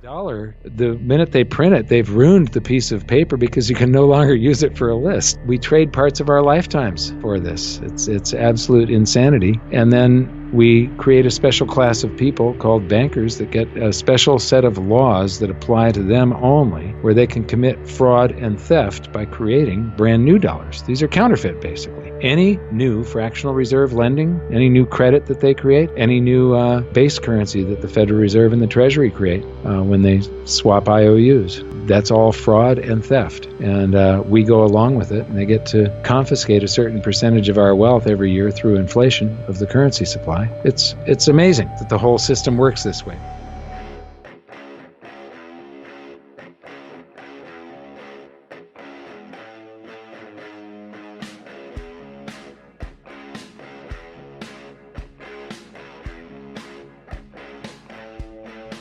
dollar, the minute they print it, they've ruined the piece of paper because you can no longer use it for a list. We trade parts of our lifetimes for this. It's absolute insanity. And then we create a special class of people called bankers that get a special set of laws that apply to them only, where they can commit fraud and theft by creating brand new dollars. These are counterfeit, basically. Any new fractional reserve lending, any new credit that they create, any new base currency that the Federal Reserve and the Treasury create when they swap IOUs, that's all fraud and theft. And we go along with it, and they get to confiscate a certain percentage of our wealth every year through inflation of the currency supply. It's amazing that the whole system works this way.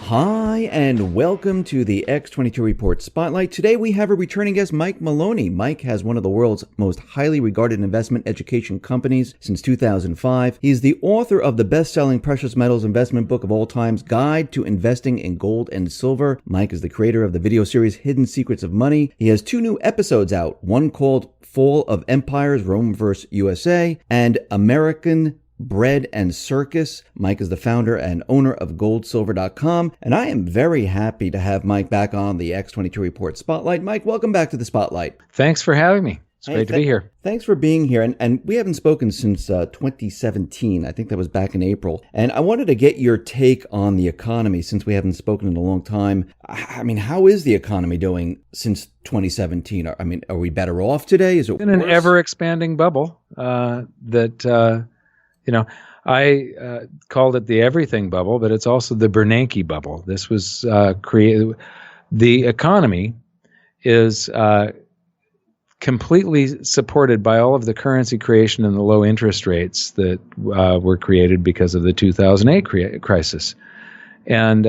Hi, and welcome to the X22 Report Spotlight. Today we have a returning guest, Mike Maloney. Mike has one of the world's most highly regarded investment education companies since 2005. He's the author of the best-selling precious metals investment book of all times, Guide to Investing in Gold and Silver. Mike is the creator of the video series Hidden Secrets of Money. He has 2 new episodes out, one called Fall of Empires, Rome vs. USA, and American Bread Circus. Mike is the founder and owner of goldsilver.com, and I am very happy to have Mike back on the X22 Report Spotlight. Mike, welcome back to the Spotlight. Thanks for having me. It's great to be here. Thanks for being here. And we haven't spoken since 2017. I think that was back in April. And I wanted to get your take on the economy since we haven't spoken in a long time. I mean, how is the economy doing since 2017? I mean, are we better off today? Is it in an ever-expanding bubble I called it the everything bubble, but it's also the Bernanke bubble. This was created. The economy is completely supported by all of the currency creation and the low interest rates that were created because of the 2008 crisis. And,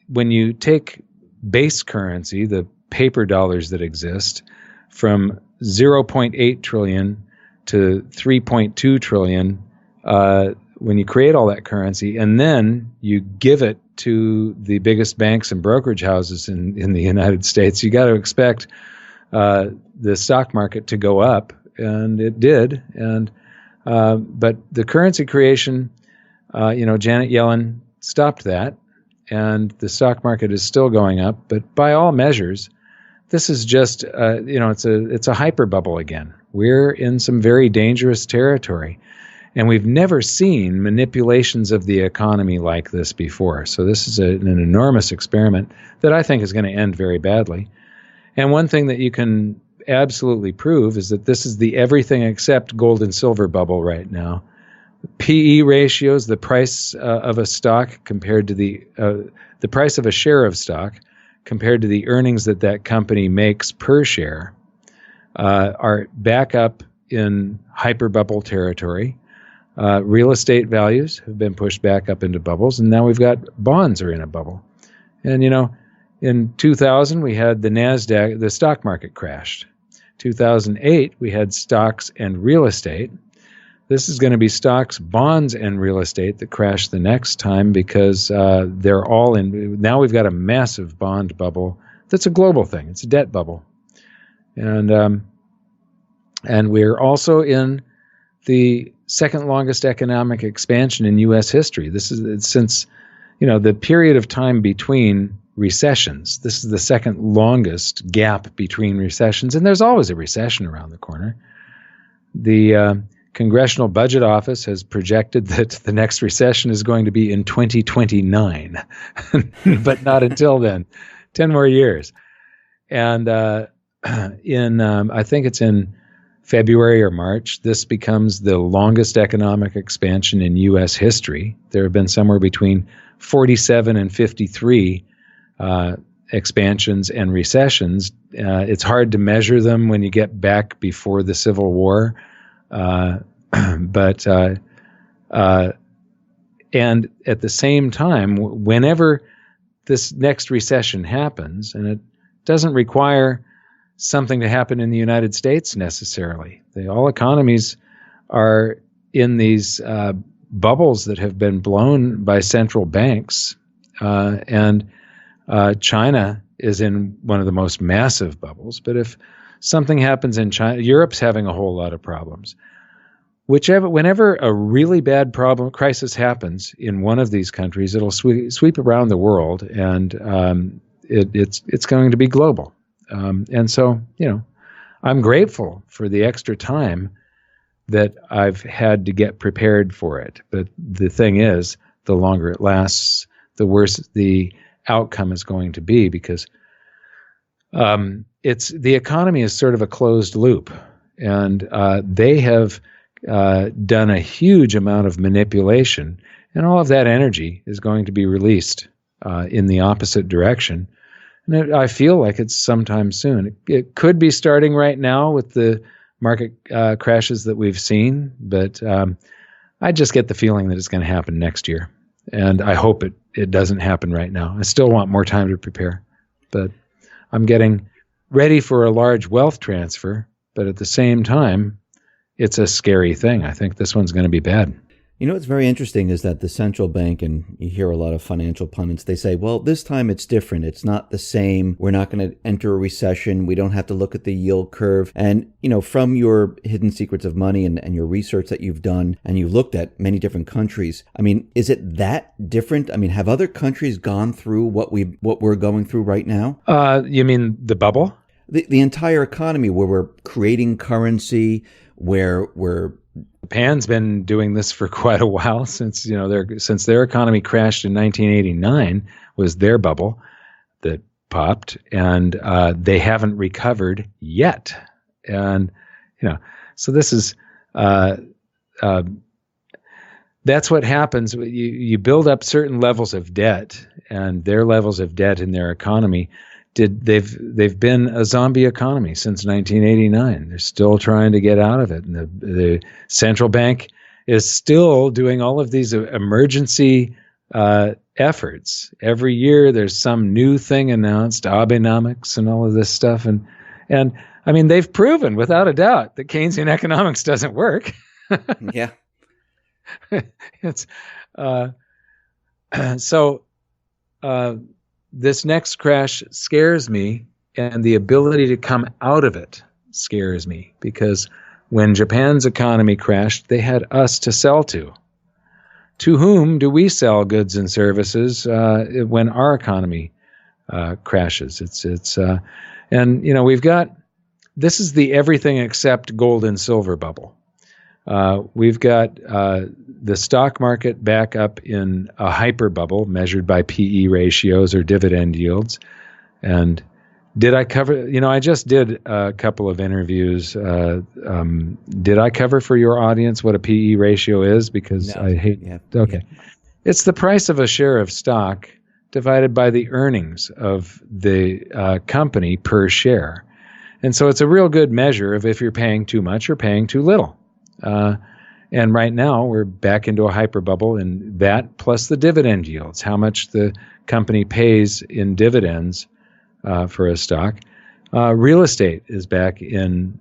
when you take base currency, the paper dollars that exist, from 0.8 trillion to 3.2 trillion, when you create all that currency and then you give it to the biggest banks and brokerage houses in the United States, you got to expect the stock market to go up, and it did. And but the currency creation, Janet Yellen stopped that, and the stock market is still going up. But by all measures, this is just it's a hyper bubble again. We're in some very dangerous territory, and we've never seen manipulations of the economy like this before. So this is an enormous experiment that I think is going to end very badly. And one thing that you can absolutely prove is that this is the everything except gold and silver bubble right now. PE ratios, the price of a stock compared to the price of a share of stock compared to the earnings that company makes per share, are back up in hyperbubble territory. Real estate values have been pushed back up into bubbles, and now we've got bonds are in a bubble. And, in 2000, we had the NASDAQ, the stock market crashed. 2008, we had stocks and real estate. This is going to be stocks, bonds, and real estate that crash the next time because they're all in. Now we've got a massive bond bubble that's a global thing. It's a debt bubble. And we're also in the second longest economic expansion in U.S. history. This is since, the period of time between recessions. This is the second longest gap between recessions, and there's always a recession around the corner. The Congressional Budget Office has projected that the next recession is going to be in 2029, but not until then, 10 more years. And I think it's in February or March, this becomes the longest economic expansion in U.S. history. There have been somewhere between 47 and 53 expansions and recessions. It's hard to measure them when you get back before the Civil War. But and at the same time, whenever this next recession happens, and it doesn't require something to happen in the United States necessarily. All economies are in these bubbles that have been blown by central banks, and China is in one of the most massive bubbles. But if something happens in China, Europe's having a whole lot of problems. Whenever a really bad crisis happens in one of these countries, it'll sweep around the world, and it's going to be global. And so, I'm grateful for the extra time that I've had to get prepared for it. But the thing is, the longer it lasts, the worse the outcome is going to be, because the economy is sort of a closed loop, and they have done a huge amount of manipulation, and all of that energy is going to be released in the opposite direction. And I feel like it's sometime soon. It could be starting right now with the market crashes that we've seen, but I just get the feeling that it's going to happen next year. And I hope it doesn't happen right now. I still want more time to prepare, but I'm getting ready for a large wealth transfer, but at the same time, it's a scary thing. I think this one's going to be bad. What's very interesting is that the central bank, and you hear a lot of financial pundits, they say, well, this time it's different. It's not the same. We're not going to enter a recession. We don't have to look at the yield curve. And, from your Hidden Secrets of Money and your research that you've done, and you've looked at many different countries, is it that different? Have other countries gone through what we're going through right now? You mean the bubble? The entire economy, where we're creating currency, where we're... Japan's been doing this for quite a while, since their economy crashed in 1989 was their bubble that popped, and they haven't recovered yet. And so this is that's what happens. You build up certain levels of debt, and their levels of debt in their economy they've been a zombie economy since 1989. They're still trying to get out of it, and the central bank is still doing all of these emergency efforts. Every year, there's some new thing announced, Abenomics and all of this stuff, and they've proven without a doubt that Keynesian economics doesn't work. Yeah, it's so. This next crash scares me, and the ability to come out of it scares me, because when Japan's economy crashed, they had us to sell to. To whom do we sell goods and services when our economy crashes? We've got, this is the everything except gold and silver bubble. We've got the stock market back up in a hyper bubble measured by PE ratios or dividend yields. And did I cover, I just did a couple of interviews. Did I cover for your audience what a PE ratio is? Because no. I hate, okay. Yeah. It's the price of a share of stock divided by the earnings of the company per share. And so it's a real good measure of if you're paying too much or paying too little. And right now we're back into a hyper bubble, and that plus the dividend yields, how much the company pays in dividends for a stock. Real estate is back in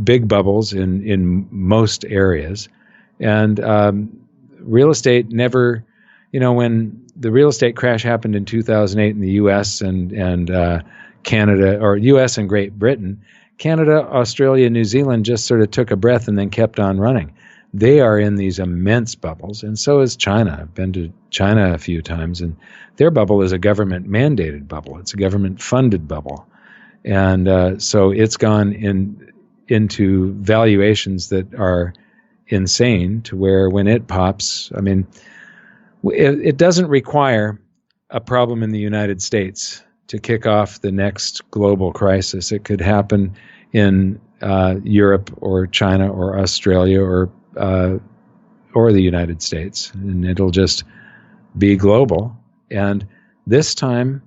big bubbles in most areas. And real estate never, when the real estate crash happened in 2008 in the U.S. and Canada, or U.S. and Great Britain, Canada, Australia, New Zealand just sort of took a breath and then kept on running. They are in these immense bubbles, and so is China. I've been to China a few times, and their bubble is a government-mandated bubble. It's a government-funded bubble. And so it's gone into valuations that are insane, to where when it pops, it doesn't require a problem in the United States to kick off the next global crisis. It could happen in Europe or China or Australia or the United States, and it'll just be global. And this time,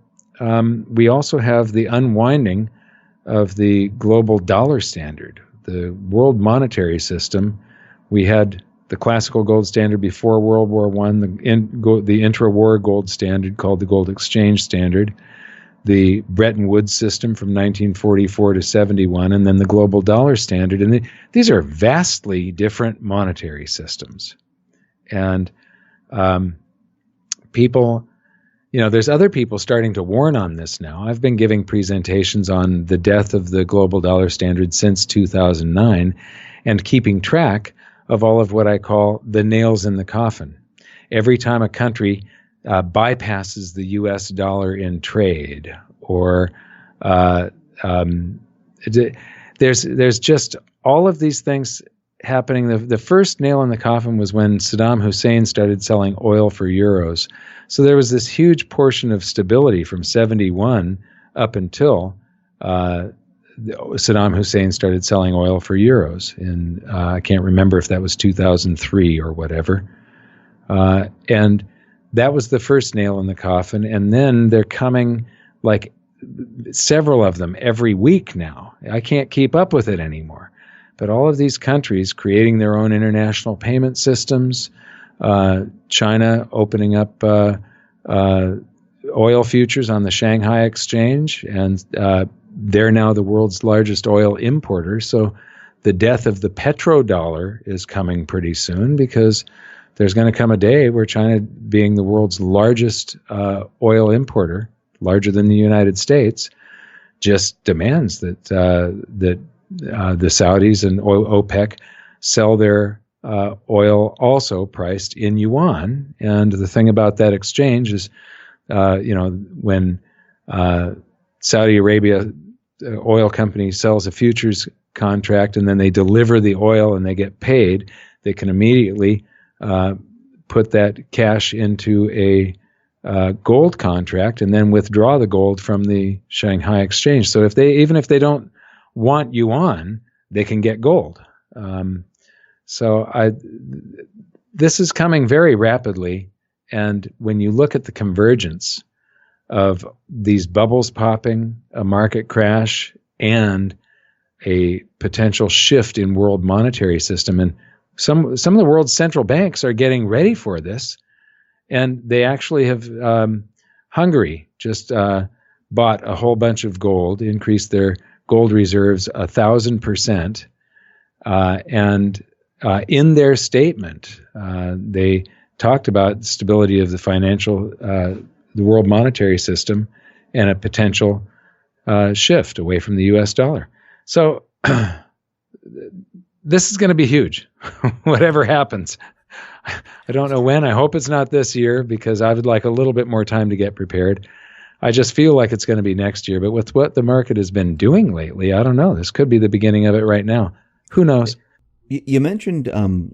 we also have the unwinding of the global dollar standard, the world monetary system. We had the classical gold standard before World War I, the intra-war gold standard called the gold exchange standard, the Bretton Woods system from 1944 to 71, and then the global dollar standard. And these are vastly different monetary systems. And people, there's other people starting to warn on this now. I've been giving presentations on the death of the global dollar standard since 2009 and keeping track of all of what I call the nails in the coffin. Every time a country bypasses the U.S. dollar in trade, or there's just all of these things happening. The first nail in the coffin was when Saddam Hussein started selling oil for euros. So there was this huge portion of stability from 71 up until Saddam Hussein started selling oil for euros. And I can't remember if that was 2003 or whatever. And that was the first nail in the coffin. And then they're coming like several of them every week now. I can't keep up with it anymore. But all of these countries creating their own international payment systems, China opening up oil futures on the Shanghai Exchange, and they're now the world's largest oil importer. So the death of the petrodollar is coming pretty soon, because there's going to come a day where China, being the world's largest oil importer, larger than the United States, just demands that the Saudis and OPEC sell their oil also priced in yuan. And the thing about that exchange is, when Saudi Arabia oil company sells a futures contract and then they deliver the oil and they get paid, they can immediately put that cash into a gold contract and then withdraw the gold from the Shanghai Exchange. So even if they don't want yuan, they can get gold. This is coming very rapidly. And when you look at the convergence of these bubbles popping, a market crash, and a potential shift in world monetary system, and some of the world's central banks are getting ready for this, and they actually have. Hungary just bought a whole bunch of gold, increased their gold reserves 1,000%, and in their statement, they talked about the stability of the the world monetary system, and a potential shift away from the U.S. dollar. So this is going to be huge, whatever happens. I don't know when. I hope it's not this year, because I would like a little bit more time to get prepared. I just feel like it's going to be next year. But with what the market has been doing lately, I don't know. This could be the beginning of it right now. Who knows? You mentioned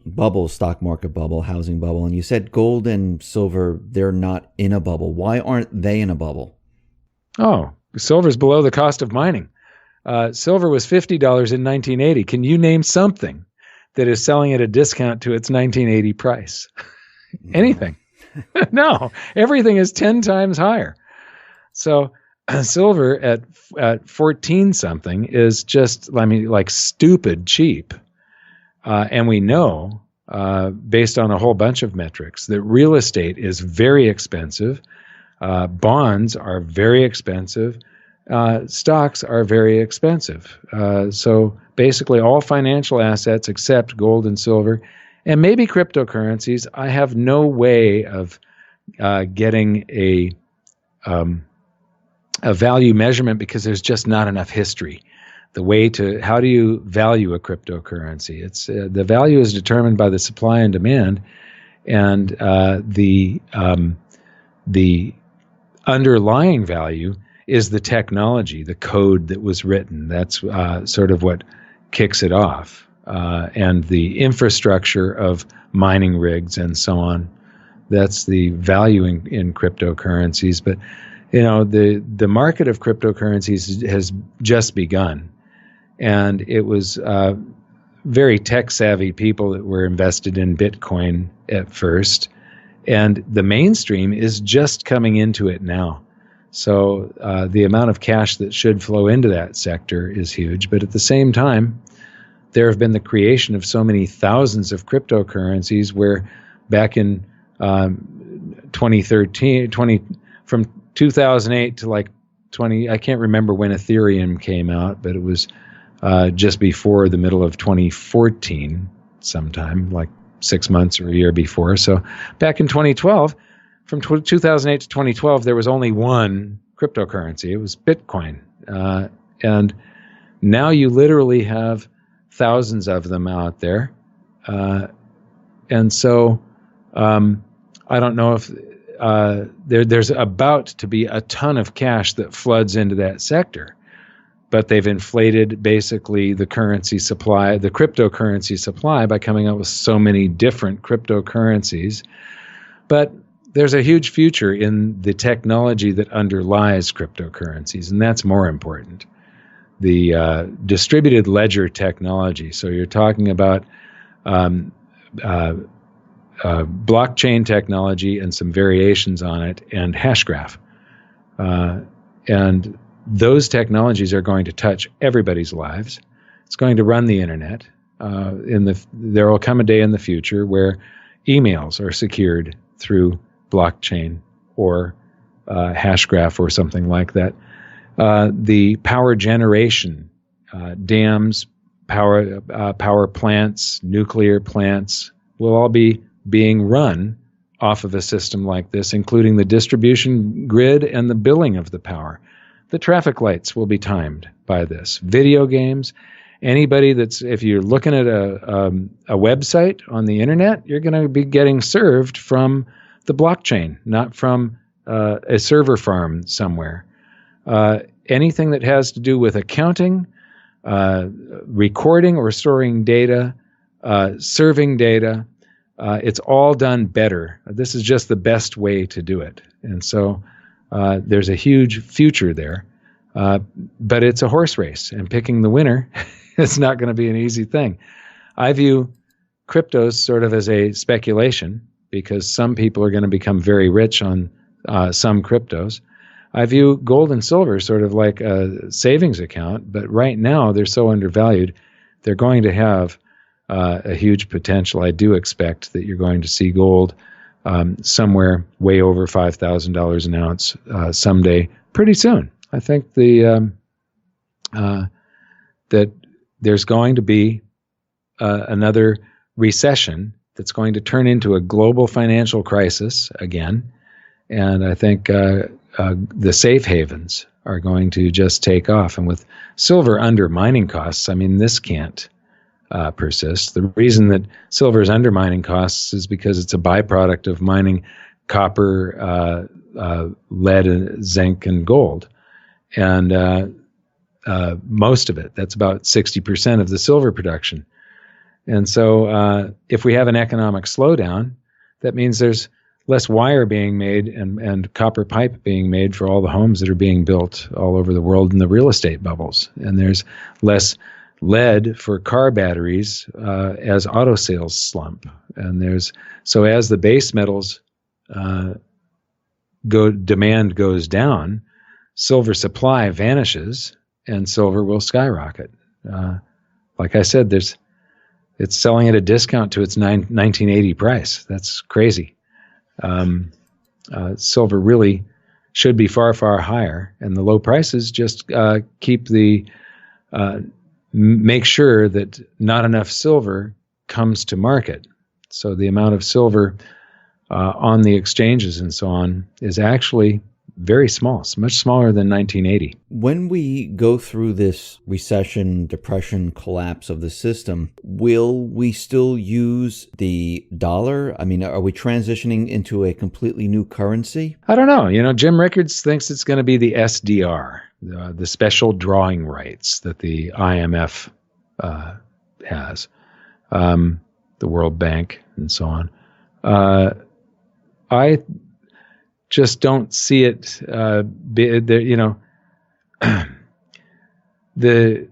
bubble, stock market bubble, housing bubble, and you said gold and silver, they're not in a bubble. Why aren't they in a bubble? Oh, silver's below the cost of mining. Silver was $50 in 1980. Can you name something that is selling at a discount to its 1980 price? Anything? No, everything is 10 times higher. So silver at 14 something is just, like stupid cheap. And we know, based on a whole bunch of metrics, that real estate is very expensive. Bonds are very expensive. Stocks are very expensive. So basically all financial assets except gold and silver, and maybe cryptocurrencies, I have no way of getting a value measurement, because there's just not enough history. How do you value a cryptocurrency? It's the value is determined by the supply and demand, and the underlying value is the technology, the code that was written. That's sort of what kicks it off, and the infrastructure of mining rigs and so on. That's the value in cryptocurrencies. But the market of cryptocurrencies has just begun. And it was very tech-savvy people that were invested in Bitcoin at first. And the mainstream is just coming into it now. So the amount of cash that should flow into that sector is huge. But at the same time, there have been the creation of so many thousands of cryptocurrencies, where back in 2013, from 2008 to like 20, I can't remember when Ethereum came out, but it was just before the middle of 2014, sometime like 6 months or a year before. So back in 2012, from 2008 to 2012, there was only one cryptocurrency. It was Bitcoin. And now you literally have thousands of them out there. And so I don't know if there's about to be a ton of cash that floods into that sector. But they've inflated basically the currency supply, the cryptocurrency supply, by coming up with so many different cryptocurrencies. But there's a huge future in the technology that underlies cryptocurrencies, and that's more important. The distributed ledger technology. So you're talking about blockchain technology and some variations on it, and hashgraph. And those technologies are going to touch everybody's lives. It's going to run the internet. There will come a day in the future where emails are secured through blockchain or hashgraph or something like that. The power generation, dams, power plants, nuclear plants will all be being run off of a system like this, including the distribution grid and the billing of the power. The traffic lights will be timed by this. Video games, anybody if you're looking at a website on the internet, you're going to be getting served from the blockchain, not from a server farm somewhere. Anything that has to do with accounting, recording or storing data, serving data, it's all done better. This is just the best way to do it. And so there's a huge future there, but it's a horse race, and picking the winner is not going to be an easy thing. I view cryptos sort of as a speculation because some people are going to become very rich on some cryptos. I view gold and silver sort of like a savings account, but right now they're so undervalued, they're going to have a huge potential. I do expect that you're going to see gold somewhere way over $5,000 an ounce someday, pretty soon. I think that there's going to be another recession that's going to turn into a global financial crisis again, and I think the safe havens are going to just take off. And with silver under mining costs, I mean, this can't persist. The reason that silver is under mining costs is because it's a byproduct of mining copper, lead, and zinc, and gold. And most of it, that's about 60% of the silver production. And so if we have an economic slowdown, that means there's less wire being made and copper pipe being made for all the homes that are being built all over the world in the real estate bubbles. And there's less lead for car batteries as auto sales slump. And so as the base metals demand goes down, silver supply vanishes and silver will skyrocket. Like I said, it's selling at a discount to its 1980 price. That's crazy. Silver really should be far, far higher, and the low prices just make sure that not enough silver comes to market. So the amount of silver on the exchanges and so on is actually very small. It's much smaller than 1980. When we go through this recession, depression, collapse of the system, will we still use the dollar? I mean, are we transitioning into a completely new currency? I don't know. Jim Rickards thinks it's going to be the SDR, the special drawing rights that the IMF has, the World Bank, and so on. I just don't see it. The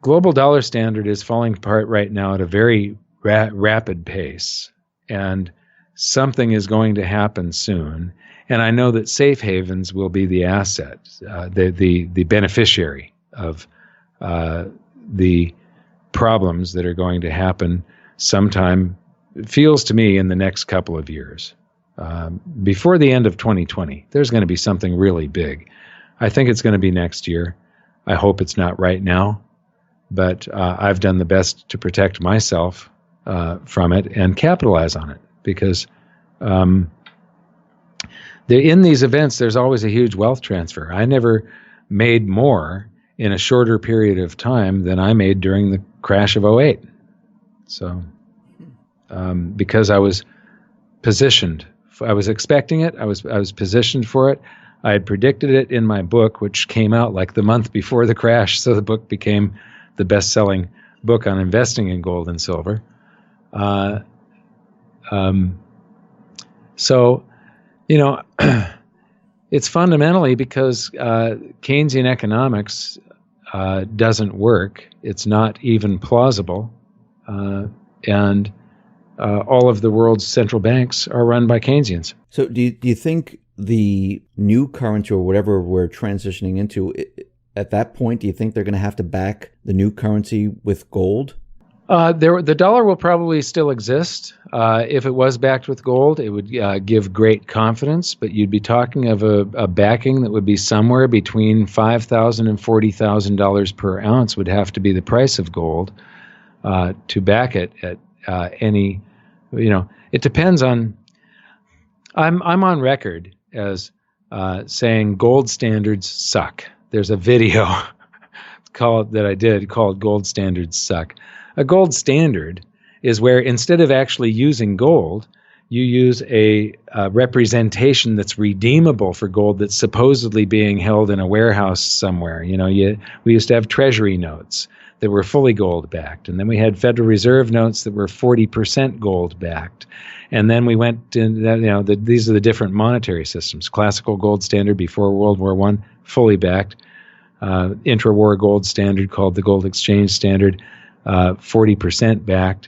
global dollar standard is falling apart right now at a very rapid pace, and something is going to happen soon. And I know that safe havens will be the asset, the beneficiary of the problems that are going to happen sometime, it feels to me, in the next couple of years. Before the end of 2020, there's going to be something really big. I think it's going to be next year. I hope it's not right now, but I've done the best to protect myself from it and capitalize on it, because In these events, there's always a huge wealth transfer. I never made more in a shorter period of time than I made during the crash of '08. So, because I was positioned, I was expecting it. I was positioned for it. I had predicted it in my book, which came out like the month before the crash. So the book became the best-selling book on investing in gold and silver. So, it's fundamentally because Keynesian economics doesn't work. It's not even plausible. And all of the world's central banks are run by Keynesians. So do you think the new currency or whatever we're transitioning into, at that point, do you think they're going to have to back the new currency with gold? The dollar will probably still exist. If it was backed with gold, it would give great confidence, but you'd be talking of a backing that would be somewhere between $5,000 and $40,000 per ounce would have to be the price of gold to back it at any, it depends on, I'm on record as saying gold standards suck. There's a video that I did called Gold Standards Suck. A gold standard is where instead of actually using gold, you use a representation that's redeemable for gold that's supposedly being held in a warehouse somewhere. We used to have treasury notes that were fully gold backed, and then we had Federal Reserve notes that were 40% gold backed. And then we went to, these are the different monetary systems. Classical gold standard before World War I, fully backed. Intra-war gold standard called the Gold Exchange Standard, 40% backed.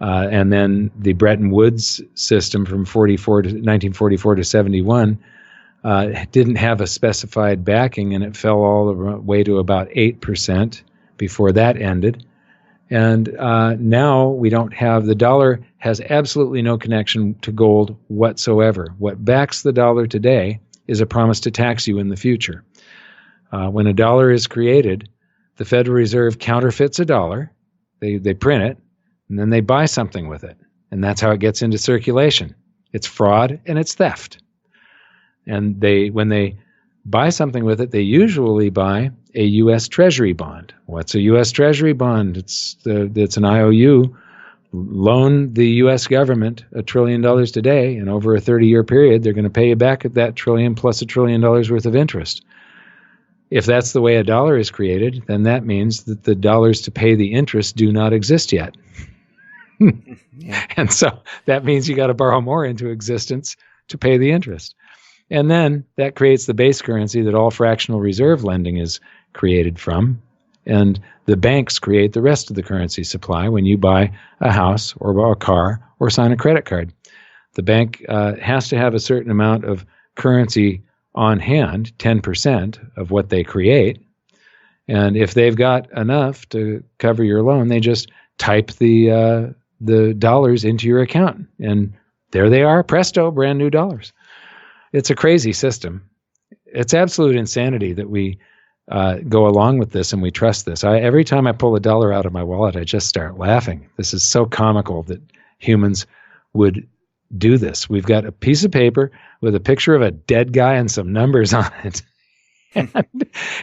And then the Bretton Woods system from 1944 to 71 didn't have a specified backing, and it fell all the way to about 8% before that ended. And now we don't have, the dollar has absolutely no connection to gold whatsoever. What backs the dollar today is a promise to tax you in the future. When a dollar is created, the Federal Reserve counterfeits a dollar, they print it, and then they buy something with it. And that's how it gets into circulation. It's fraud and it's theft. And when they buy something with it, they usually buy a U.S. Treasury bond. What's a U.S. Treasury bond? It's an IOU. Loan the U.S. government $1 trillion today, and over a 30-year period, they're going to pay you back at that trillion plus $1 trillion worth of interest. If that's the way a dollar is created, then that means that the dollars to pay the interest do not exist yet. Yeah. And so that means you got to borrow more into existence to pay the interest. And then that creates the base currency that all fractional reserve lending is created from. And the banks create the rest of the currency supply when you buy a house or a car or sign a credit card. The bank has to have a certain amount of currency on hand, 10% of what they create. And if they've got enough to cover your loan, they just type the dollars into your account. And there they are, presto, brand new dollars. It's a crazy system. It's absolute insanity that we go along with this and we trust this. Every time I pull a dollar out of my wallet, I just start laughing. This is so comical that humans would do this. We've got a piece of paper with a picture of a dead guy and some numbers on it.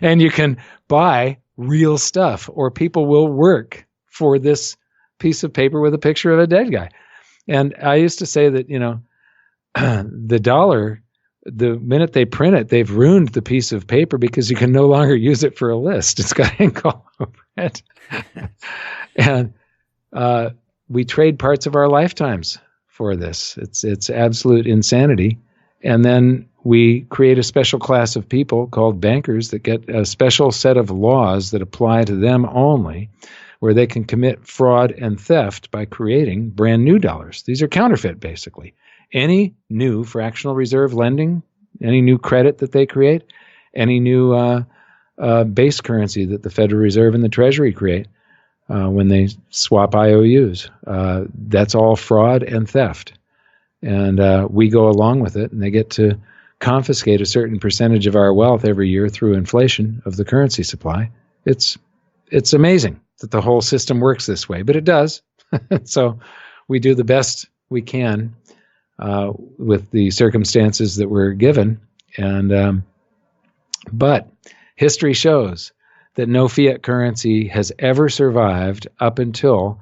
and you can buy real stuff, or people will work for this piece of paper with a picture of a dead guy. And I used to say that, the dollar, the minute they print it, they've ruined the piece of paper because you can no longer use it for a list. It's got ink all over it. And we trade parts of our lifetimes for this. It's absolute insanity. And then we create a special class of people called bankers that get a special set of laws that apply to them only, where they can commit fraud and theft by creating brand new dollars. These are counterfeit, basically. Any new fractional reserve lending, any new credit that they create, any new base currency that the Federal Reserve and the Treasury create when they swap IOUs, that's all fraud and theft. And we go along with it, and they get to confiscate a certain percentage of our wealth every year through inflation of the currency supply. It's amazing that the whole system works this way, but it does. So we do the best we can with the circumstances that were given. And but history shows that no fiat currency has ever survived up until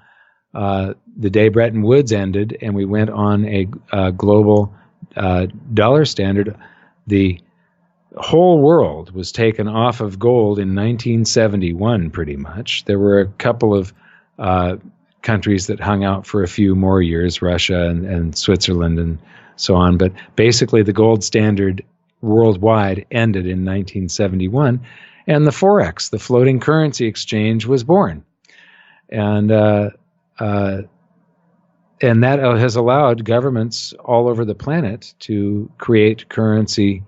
the day Bretton Woods ended and we went on a global dollar standard. The whole world was taken off of gold in 1971, pretty much. There were a couple of countries that hung out for a few more years, Russia and Switzerland and so on. But basically, the gold standard worldwide ended in 1971. And the Forex, the floating currency exchange, was born. And that has allowed governments all over the planet to create currency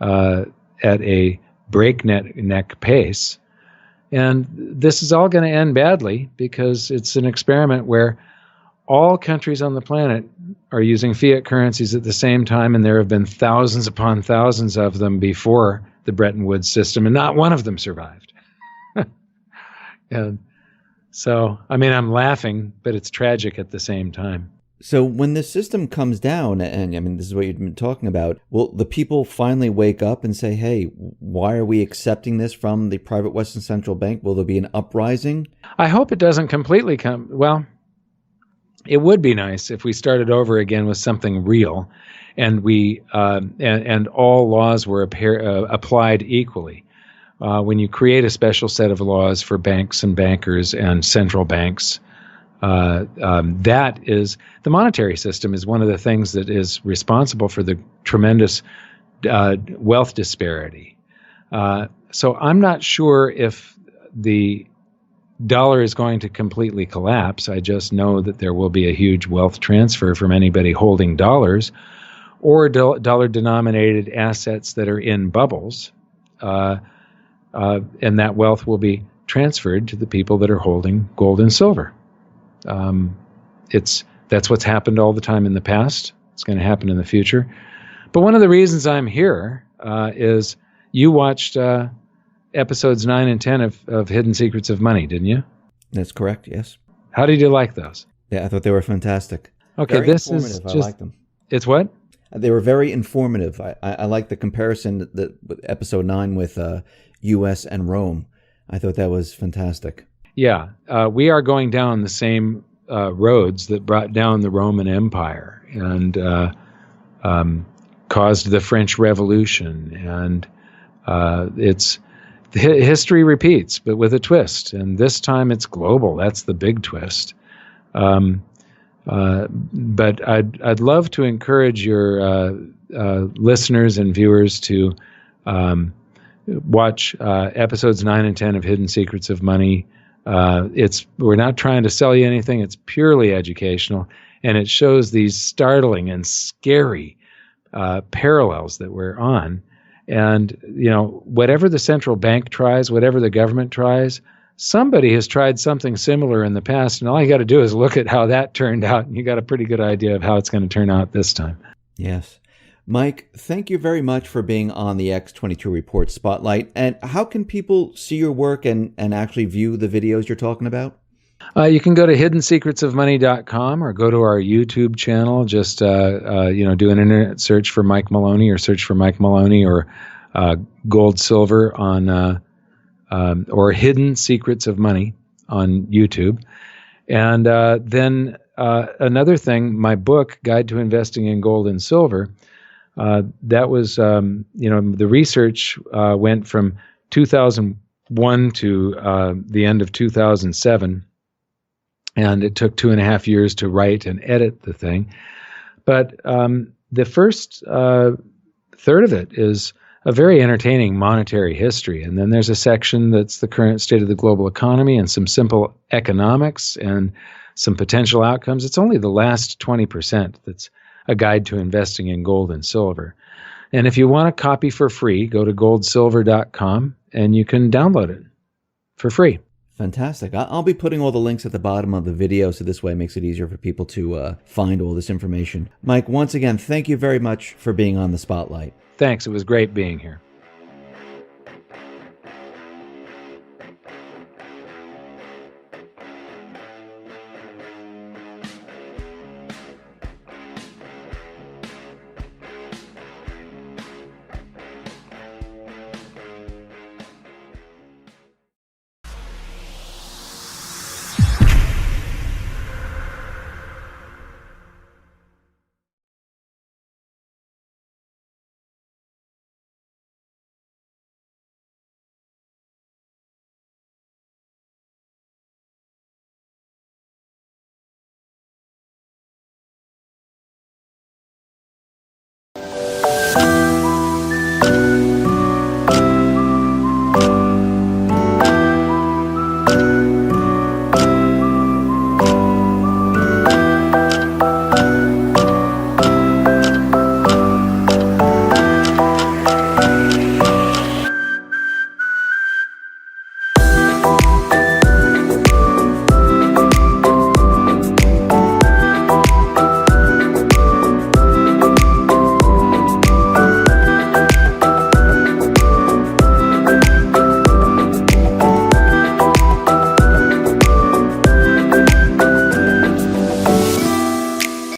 at a breakneck pace. And this is all going to end badly because it's an experiment where all countries on the planet are using fiat currencies at the same time, and there have been thousands upon thousands of them before the Bretton Woods system, and not one of them survived. And so, I mean, I'm laughing, but it's tragic at the same time. So when the system comes down, and I mean, this is what you've been talking about, will the people finally wake up and say, hey, why are we accepting this from the private Western Central Bank? Will there be an uprising? I hope it doesn't completely come. Well, it would be nice if we started over again with something real, and we and all laws were applied equally. When you create a special set of laws for banks and bankers and central banks, that is the monetary system is one of the things that is responsible for the tremendous wealth disparity. So I'm not sure if the dollar is going to completely collapse. I just know that there will be a huge wealth transfer from anybody holding dollars or dollar-denominated assets that are in bubbles, and that wealth will be transferred to the people that are holding gold and silver. That's what's happened all the time in the past. It's going to happen in the future. But one of the reasons I'm here is you watched episodes 9 and 10 of Hidden Secrets of Money, didn't you? That's correct, yes. How did you like those? Yeah, I thought they were fantastic. Okay, very this is informative. just... I liked them. It's what? They were very informative. I like the comparison that with episode 9 with U.S. and Rome. I thought that was fantastic. Yeah, we are going down the same roads that brought down the Roman Empire and caused the French Revolution. And history repeats, but with a twist. And this time it's global. That's the big twist. But I'd love to encourage your listeners and viewers to watch episodes 9 and 10 of Hidden Secrets of Money. We're not trying to sell you anything. It's purely educational, and it shows these startling and scary parallels that we're on. And whatever the central bank tries, whatever the government tries, somebody has tried something similar in the past, and all you got to do is look at how that turned out, and you got a pretty good idea of how it's going to turn out this time. Yes. Mike, thank you very much for being on the X22 Report Spotlight. And how can people see your work and actually view the videos you're talking about? You can go to hiddensecretsofmoney.com or go to our YouTube channel. Just do an internet search for Mike Maloney, or search for Mike Maloney, or Gold Silver on or Hidden Secrets of Money on YouTube. And then another thing, my book, Guide to Investing in Gold and Silver, that was, the research went from 2001 to the end of 2007. And it took 2.5 years to write and edit the thing. But the first third of it is a very entertaining monetary history. And then there's a section that's the current state of the global economy and some simple economics and some potential outcomes. It's only the last 20% that's a guide to investing in gold and silver. And if you want a copy for free, go to goldsilver.com and you can download it for free. Fantastic. I'll be putting all the links at the bottom of the video, so this way it makes it easier for people to find all this information. Mike, once again, thank you very much for being on the Spotlight. Thanks. It was great being here.